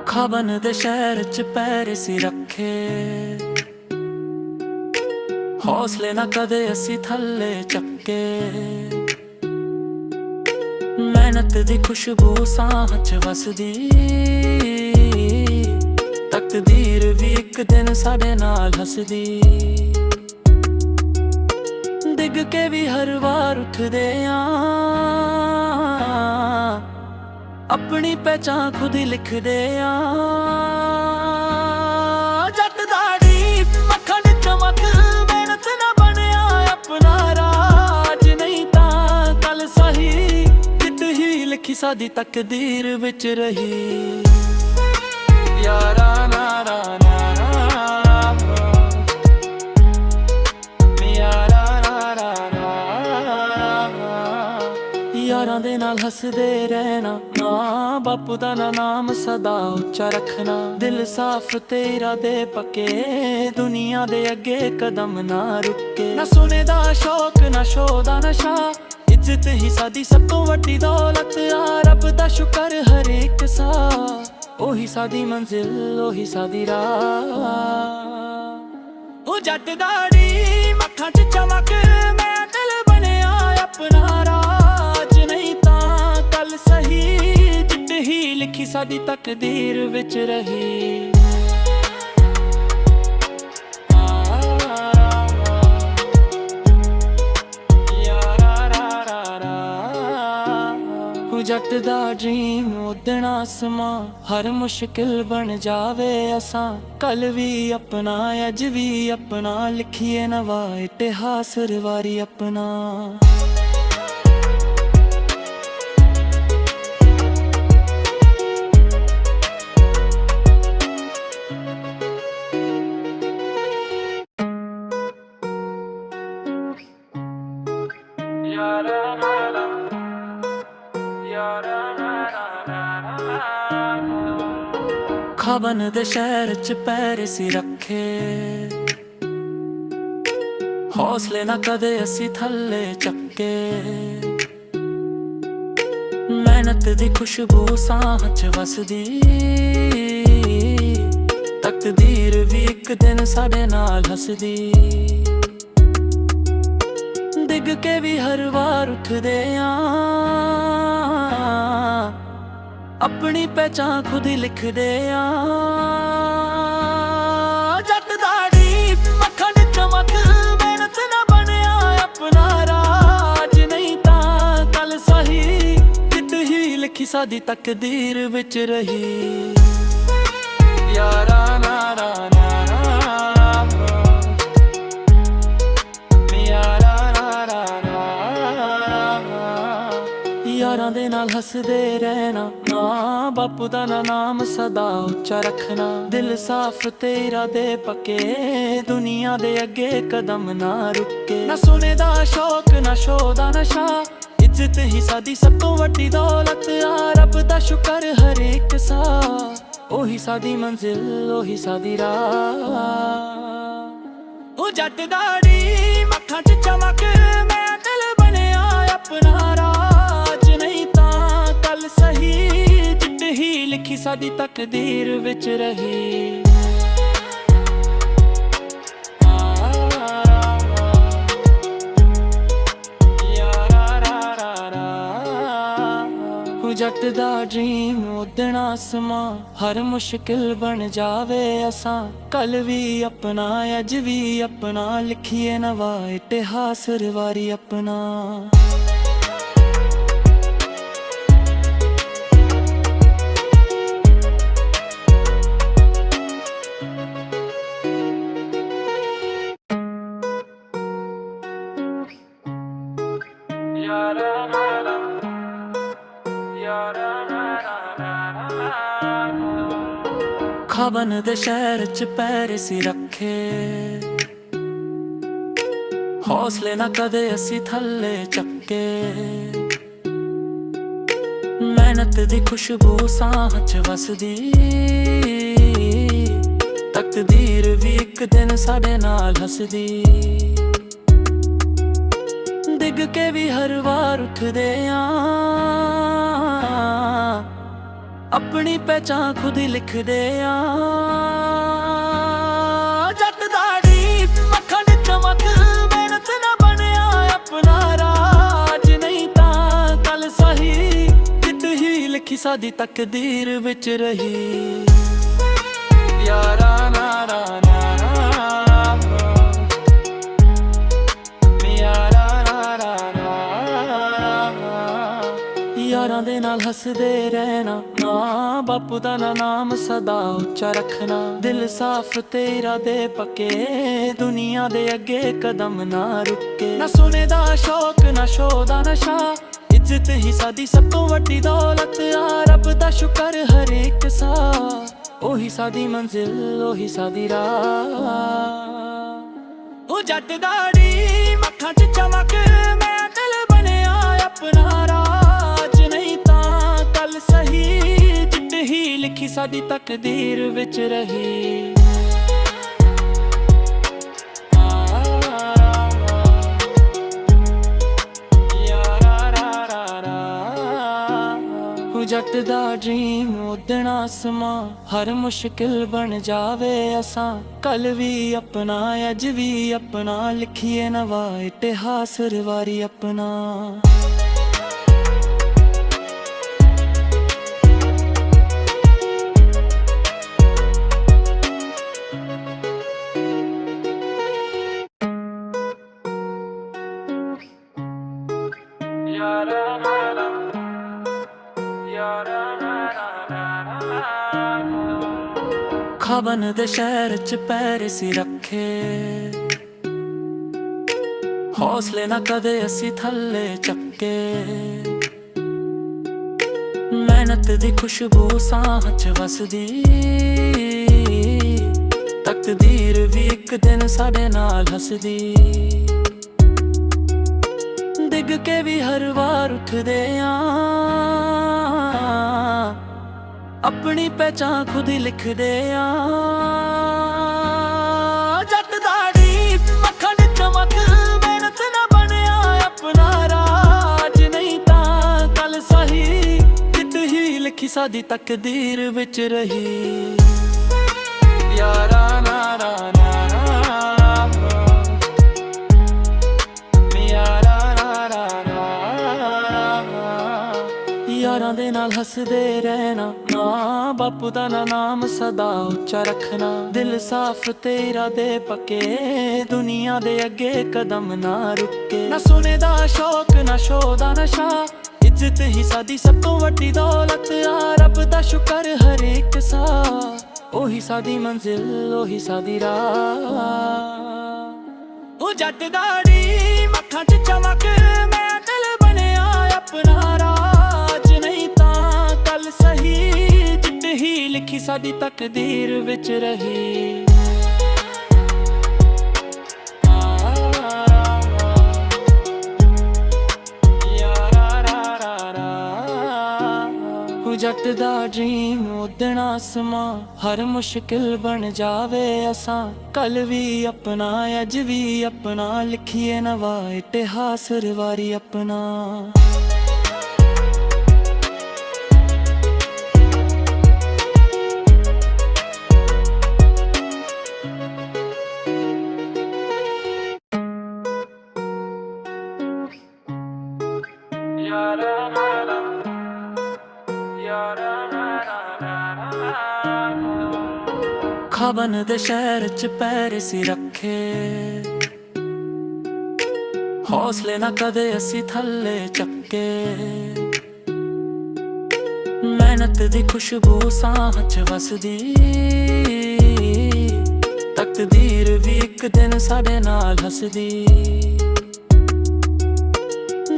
ਖਾਬਨ ਦੇ ਸ਼ਹਿਰ ਚ ਪੈਰ ਸੀ ਰੱਖੇ, ਹੌਸਲੇ ਨਾ ਕਦੇ ਅਸੀਂ ਥੱਲੇ ਚੱਕੇ। ਮਿਹਨਤ ਦੀ ਖੁਸ਼ਬੂ ਸਾਹ ਚ ਵਸਦੀ, ਤਕਦੀਰ ਵੀ ਇੱਕ ਦਿਨ ਸਾਡੇ ਨਾਲ ਹੱਸਦੀ। ਡਿੱਗ ਕੇ ਵੀ ਹਰ ਵਾਰ ਉੱਠਦੇ ਆਂ, ਆਪਣੀ ਪਹਿਚਾਨ ਖੁਦ ਹੀ ਲਿਖਦੇ ਆਂ। ਜੱਟ ਦਾੜੀ ਅੱਖਾਂ ਦੀ ਚਮਕ, ਮਿਹਨਤ ਨਾ ਬਣਿਆ ਆਪਣਾ ਰਾਜ। ਨਹੀਂ ਤਾਂ ਕੱਲ ਸਹੀ ਜਿੱਤ ਹੀ ਲਿਖੀ ਸਾਡੀ ਤਕਦੀਰ ਵਿੱਚ ਰਹੀ। ਯਾਰਾ ਨਾ ਨਾ ਨਾ ਯਾਰਾਂ ਦੇ ਨਾਲ ਹੱਸਦੇ ਰਹਿਣਾ, ਮਾਂ ਬਾਪੂ ਦਾ ਨਾਮ ਸਦਾ ਉੱਚਾ ਰੱਖਣਾ। ਦਿਲ ਸਾਫ਼ ਤੇ ਇਰਾਦੇ ਪੱਕੇ, ਦੁਨੀਆ ਦੇ ਅੱਗੇ ਕਦਮ ਨਾ ਰੁਕੇ। ਨਾ ਸੋਨੇ ਦਾ ਸ਼ੌਕ ਨਾ ਸ਼ੋਅ ਦਾ ਨਸ਼ਾ, ਇੱਜ਼ਤ ਹੀ ਸਾਡੀ ਸਭ ਤੋਂ ਵੱਡੀ ਦੌਲਤ ਆ। ਰੱਬ ਦਾ ਸ਼ੁਕਰ ਹਰ ਇੱਕ ਸਾਹ, ਉਹੀ ਸਾਡੀ ਮੰਜ਼ਿਲ ਉਹੀ ਸਾਡੀ ਰਾਹ। ਉਹ ਜੱਟ ਦਾੜੀ ਅੱਖਾਂ ਚ ਚਮਕ, ਮੈਂ ਦਿਲ ਬਣਿਆ ਆਪਣਾ ਰਾਜ। ਨਹੀਂ ਤਾਂ ਕੱਲ ਸਹੀ ਜਿੱਤ ਹੀ ਲਿਖੀ ਸਾਡੀ ਤਕਦੀਰ ਵਿੱਚ ਰਹੀ। ਜੱਟ ਦਾ ਡ੍ਰੀਮ ਉਡਣਾ ਸਮਾਂ, ਹਰ ਮੁਸ਼ਕਿਲ ਬਣ ਜਾਵੇ ਅਸਾਂ। ਕੱਲ ਵੀ ਆਪਣਾ ਅੱਜ ਵੀ ਆਪਣਾ, ਲਿਖੀਏ ਨਵਾਂ ਇਤਿਹਾਸ ਰਵਾਰੀ ਆਪਣਾ। ਖਾਬਨ ਦੇ ਸ਼ਹਿਰ ਚ ਪੈਰ ਸੀ ਰੱਖੇ, ਹੌਸਲੇ ਨਾ ਕਦੇ ਅਸੀਂ ਥੱਲੇ ਚੱਕੇ। ਮਿਹਨਤ ਦੀ ਖੁਸ਼ਬੂ ਸਾਹ ਚ ਵਸਦੀ, ਤਕਦੀਰ ਵੀ ਇੱਕ ਦਿਨ ਸਾਡੇ ਨਾਲ ਹੱਸਦੀ। ਡਿੱਗ ਕੇ ਵੀ ਹਰ ਵਾਰ ਉੱਠਦੇ ਆਂ, ਆਪਣੀ ਪਹਿਚਾਨ ਖੁਦ ਹੀ ਲਿਖਦੇ ਆਂ। ਜੱਟ ਦਾੜੀ ਅੱਖਾਂ ਦੀ ਚਮਕ, ਮਿਹਨਤ ਨਾ ਬਣਿਆ ਆਪਣਾ ਰਾਜ। ਨਹੀਂ ਤਾਂ ਕੱਲ ਸਹੀ ਜਿੱਤ ਹੀ ਲਿਖੀ ਸਾਡੀ ਤਕਦੀਰ ਵਿੱਚ ਰਹੀ। ਯਾਰਾ ਨਾ ਨਾ ਯਾਰਾਂ ਦੇ ਨਾਲ ਹੱਸਦੇ ਰਹਿਣਾ, ਮਾਂ ਬਾਪੂ ਦਾ ਨਾਮ ਸਦਾ ਉੱਚਾ ਰੱਖਣਾ। ਦਿਲ ਸਾਫ਼ ਤੇ ਇਰਾਦੇ ਪੱਕੇ, ਦੁਨੀਆ ਦੇ ਅੱਗੇ ਕਦਮ ਨਾ ਰੁਕੇ। ਨਾ ਸੋਨੇ ਦਾ ਸ਼ੌਕ ਨਾ ਸ਼ੋਅ ਦਾ ਨਸ਼ਾ, ਇੱਜ਼ਤ ਹੀ ਸਾਡੀ ਸਭ ਤੋਂ ਵੱਡੀ ਦੌਲਤ ਆ। ਰੱਬ ਦਾ ਸ਼ੁਕਰ ਹਰ ਇੱਕ ਸਾਹ, ਉਹੀ ਸਾਡੀ ਮੰਜ਼ਿਲ ਉਹੀ ਸਾਡੀ ਰਾਹ। ਉਹ ਜੱਟ ਦਾੜੀ ਅੱਖਾਂ ਚ ਚਮਕ, ਮੈਂ ਦਿਲ ਬਣਿਆ ਆਪਣਾ ਰਾਜ। ਨਹੀਂ ਤਾਂ ਕੱਲ ਸਹੀ ਜਿੱਤ ਹੀ ਲਿਖੀ ਸਾਡੀ ਤਕਦੀਰ ਵਿੱਚ ਰਹੀ। ਜੱਟ ਦਾ ਡ੍ਰੀਮ ਉਡਣਾ ਸਮਾਂ, ਹਰ ਮੁਸ਼ਕਿਲ ਬਣ ਜਾਵੇ ਅਸਾਂ। ਕੱਲ ਵੀ ਆਪਣਾ ਅੱਜ ਵੀ ਆਪਣਾ, ਲਿਖੀਏ ਨਵਾਂ ਇਤਿਹਾਸ ਰਵਾਰੀ ਆਪਣਾ। ਖਾਬਨ ਦੇ ਸ਼ਹਿਰ ਚ ਪੈਰ ਸੀ ਰੱਖੇ, ਹੌਸਲੇ ਨਾ ਕਦੇ ਅਸੀਂ ਥੱਲੇ ਚੱਕੇ। ਮਿਹਨਤ ਦੀ ਖੁਸ਼ਬੂ ਸਾਹ ਚ ਵਸਦੀ, ਤਕਦੀਰ ਵੀ ਇੱਕ ਦਿਨ ਸਾਡੇ ਨਾਲ ਹੱਸਦੀ। ਡਿੱਗ ਕੇ ਵੀ ਹਰ ਵਾਰ ਉੱਠਦੇ ਆਂ, ਆਪਣੀ ਪਹਿਚਾਨ ਖੁਦ ਹੀ ਲਿਖਦੇ ਆਂ। ਜੱਟ ਦਾੜੀ ਅੱਖਾਂ ਦੀ ਚਮਕ, ਮਿਹਨਤ ਨਾ ਬਣਿਆ ਆਪਣਾ ਰਾਜ, ਨਹੀਂ ਤਾਂ ਕੱਲ ਸਹੀ ਜਿੱਤ ਹੀ ਲਿਖੀ ਸਾਡੀ ਤਕਦੀਰ ਵਿੱਚ ਰਹੀ। ਯਾਰਾ ਨਾਰਾ ਯਾਰਾਂ ਦੇ ਨਾਲ ਹੱਸਦੇ ਰਹਿਣਾ, ਮਾਂ ਬਾਪੂ ਦਾ ਨਾਮ ਸਦਾ ਉੱਚਾ ਰੱਖਣਾ। ਦਿਲ ਸਾਫ਼ ਤੇ ਇਰਾਦੇ ਪੱਕੇ, ਦੁਨੀਆ ਦੇ ਅੱਗੇ ਕਦਮ ਨਾ ਰੁਕੇ। ਨਾ ਸੋਨੇ ਦਾ ਸ਼ੌਕ ਨਾ ਸ਼ੋਅ ਦਾ ਨਸ਼ਾ, ਇੱਜ਼ਤ ਹੀ ਸਾਡੀ ਸਭ ਤੋਂ ਵੱਡੀ ਦੌਲਤ ਆ। ਰੱਬ ਦਾ ਸ਼ੁਕਰ ਹਰ ਇੱਕ ਸਾਹ, ਉਹੀ ਸਾਡੀ ਮੰਜ਼ਿਲ ਉਹੀ ਸਾਡੀ ਰਾਹ। ਉਹ ਜੱਟ ਦਾੜੀ ਅੱਖਾਂ 'ਚ ਚਮਕ, ਮੈਂ ਦਿਲ ਬਣਿਆ ਆਪਣਾ ਰਾਜ, ਨਹੀਂ ਤਾਂ ਕੱਲ ਸਹੀ ਜਿੱਤ ਹੀ ਲਿਖੀ ਸਾਡੀ ਤਕਦੀਰ ਵਿੱਚ ਰਹੀ। ਜੱਟ ਦਾ ਡ੍ਰੀਮ ਉਡਣਾ ਸਮਾਂ, ਹਰ ਮੁਸ਼ਕਿਲ ਬਣ ਜਾਵੇ ਅਸਾਂ। ਕੱਲ ਵੀ ਆਪਣਾ ਅੱਜ ਵੀ ਆਪਣਾ, ਲਿਖੀਏ ਨਵਾਂ ਇਤਿਹਾਸ ਰਵਾਰੀ ਆਪਣਾ। ਖਾਬਨ ਦੇ ਸ਼ਹਿਰ 'ਚ ਪੈਰ ਸੀ ਰੱਖੇ, ਹੌਸਲੇ ਨਾ ਕਦੇ ਅਸੀਂ ਥੱਲੇ ਚੱਕੇ। ਮਿਹਨਤ ਦੀ ਖੁਸ਼ਬੂ ਸਾਹ 'ਚ ਵਸਦੀ, ਤਕਦੀਰ ਵੀ ਇੱਕ ਦਿਨ ਸਾਡੇ ਨਾਲ ਹੱਸਦੀ। ਡਿੱਗ ਕੇ ਵੀ ਹਰ ਵਾਰ ਉੱਠਦੇ ਆਂ, ਆਪਣੀ ਪਹਿਚਾਨ ਖੁਦ ਹੀ ਲਿਖਦੇ ਆਂ। ਜੱਟ ਦਾੜੀ ਅੱਖਾਂ ਦੀ ਚਮਕ, ਮਿਹਨਤ ਨਾ ਬਣਿਆ ਆਪਣਾ ਰਾਜ, ਨਹੀਂ ਤਾਂ ਕੱਲ ਸਹੀ ਜਿੱਤ ਹੀ ਲਿਖੀ ਸਾਡੀ ਤਕਦੀਰ ਵਿੱਚ ਰਹੀ। ਯਾਰਾ ਨਾਰਾ ਯਾਰਾਂ ਦੇ ਨਾਲ ਹੱਸਦੇ ਰਹਿਣਾ, ਮਾਂ ਬਾਪੂ ਦਾ ਨਾਮ ਸਦਾ ਉੱਚਾ ਰੱਖਣਾ। ਦਿਲ ਸਾਫ਼ ਤੇ ਇਰਾਦੇ ਪੱਕੇ, ਦੁਨੀਆ ਦੇ ਅੱਗੇ ਕਦਮ ਨਾ ਰੁਕੇ। ਨਾ ਸੋਨੇ ਦਾ ਸ਼ੌਕ ਨਾ ਸ਼ੋਅ ਦਾ ਨਸ਼ਾ, ਇੱਜ਼ਤ ਹੀ ਸਾਡੀ ਸਭ ਤੋਂ ਵੱਡੀ ਦੌਲਤ ਆ। ਰੱਬ ਦਾ ਸ਼ੁਕਰ ਹਰ ਇੱਕ ਸਾਹ, ਉਹੀ ਸਾਡੀ ਮੰਜ਼ਿਲ ਉਹੀ ਸਾਡੀ ਰਾਹ। ਉਹ ਜੱਟ ਦਾੜੀ ਅੱਖਾਂ 'ਚ ਚਮਕ, ਮੈਂ ਦਿਲ ਬਣਿਆ ਆਪਣਾ ਰਾਜ, ਨਹੀਂ ਤਾਂ ਕੱਲ ਸਹੀ ਜਿੱਤ ਹੀ ਲਿਖੀ ਸਾਡੀ ਤਕਦੀਰ ਵਿੱਚ ਰਹੀ। ਜੱਟ ਦਾ ਡ੍ਰੀਮ ਉਡਣਾ ਸਮਾਂ, ਹਰ ਮੁਸ਼ਕਿਲ ਬਣ ਜਾਵੇ ਅਸਾਂ। ਕੱਲ ਵੀ ਆਪਣਾ ਅੱਜ ਵੀ ਆਪਣਾ, ਲਿਖੀਏ ਨਵਾਂ ਇਤਿਹਾਸ ਰਵਾਰੀ ਆਪਣਾ। ਖਾਬਨ ਦੇ ਸ਼ਹਿਰ 'ਚ ਪੈਰ ਸੀ ਰੱਖੇ, ਹੌਸਲੇ ਨਾ ਕਦੇ ਅਸੀਂ ਥੱਲੇ ਚੱਕੇ। ਮਿਹਨਤ ਦੀ ਖੁਸ਼ਬੂ ਸਾਹ 'ਚ ਵਸਦੀ, ਤਕਦੀਰ ਵੀ ਇੱਕ ਦਿਨ ਸਾਡੇ ਨਾਲ ਹੱਸਦੀ।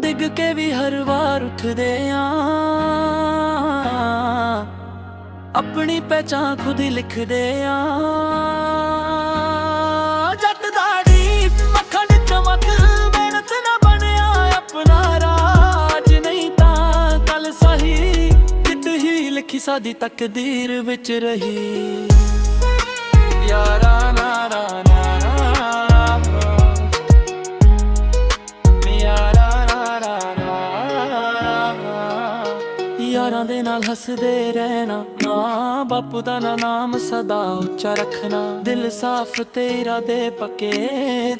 ਡਿੱਗ ਕੇ ਵੀ ਹਰ ਵਾਰ ਉੱਠਦੇ ਆਂ, ਆਪਣੀ ਪਹਿਚਾਨ ਖੁਦ ਹੀ ਲਿਖਦੇ ਆਂ। ਜੱਟ ਦਾੜੀ ਅੱਖਾਂ ਦੀ ਚਮਕ, ਮਿਹਨਤ ਨਾ ਬਣਿਆ ਆਪਣਾ ਰਾਜ, ਨਹੀਂ ਤਾਂ ਕੱਲ ਸਹੀ ਜਿੱਤ ਹੀ ਲਿਖੀ ਸਾਡੀ ਤਕਦੀਰ ਵਿੱਚ ਰਹੀ। ਯਾਰਾ ਨਾਰਾ ਨਾਰਾ ਯਾਰਾ ਨਾਲ ਹੱਸਦੇ ਰਹਿਣਾ, ਮਾਂ ਬਾਪੂ ਦਾ ਨਾਮ ਸਦਾ ਉੱਚਾ ਰੱਖਣਾ। ਦਿਲ ਸਾਫ਼ ਤੇ ਇਰਾਦੇ ਪੱਕੇ,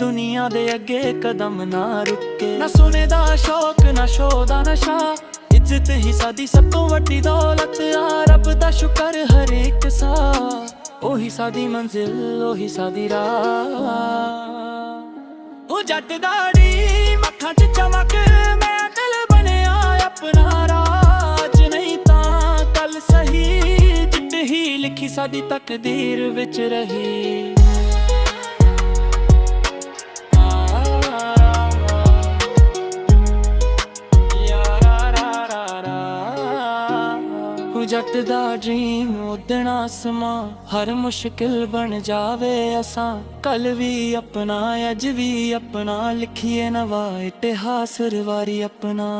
ਦੁਨੀਆ ਦੇ ਅੱਗੇ ਕਦਮ ਨਾ ਰੁਕੇ। ਨਾ ਸੋਨੇ ਦਾ ਸ਼ੌਕ ਨਾ ਸ਼ੋਅ ਦਾ ਨਸ਼ਾ, ਇੱਜ਼ਤ ਹੀ ਸਾਡੀ ਸਭ ਤੋਂ ਵੱਡੀ ਦੌਲਤ ਆ। ਰੱਬ ਦਾ ਸ਼ੁਕਰ ਹਰ ਇੱਕ ਸਾਹ, ਉਹੀ ਸਾਡੀ ਮੰਜ਼ਿਲ ਉਹੀ ਸਾਡੀ ਰਾਹ। ਉਹ ਜੱਟ ਦਾੜੀ ਅੱਖਾਂ 'ਚ ਚਮਕ, ਮੈਂ ਦਿਲ ਬਣਿਆ ਆਪਣਾ ਰਾਜ। ਨਹੀਂ ਤਾਂ ਕੱਲ ਸਹੀ, ਜਿੱਤ ਹੀ ਲਿਖੀ ਸਾਡੀ ਤਕਦੀਰ ਵਿੱਚ ਰਹੀ। ਜੱਟ ਦਾ ਡ੍ਰੀਮ ਉਡਣਾ ਸਮਾਂ, ਹਰ ਮੁਸ਼ਕਿਲ ਬਣ ਜਾਵੇ ਅਸਾਂ। ਕੱਲ ਵੀ ਆਪਣਾ ਅੱਜ ਵੀ ਆਪਣਾ, ਲਿਖੀਏ ਨਵਾਂ ਇਤਿਹਾਸ ਵਾਰੀ ਆਪਣਾ।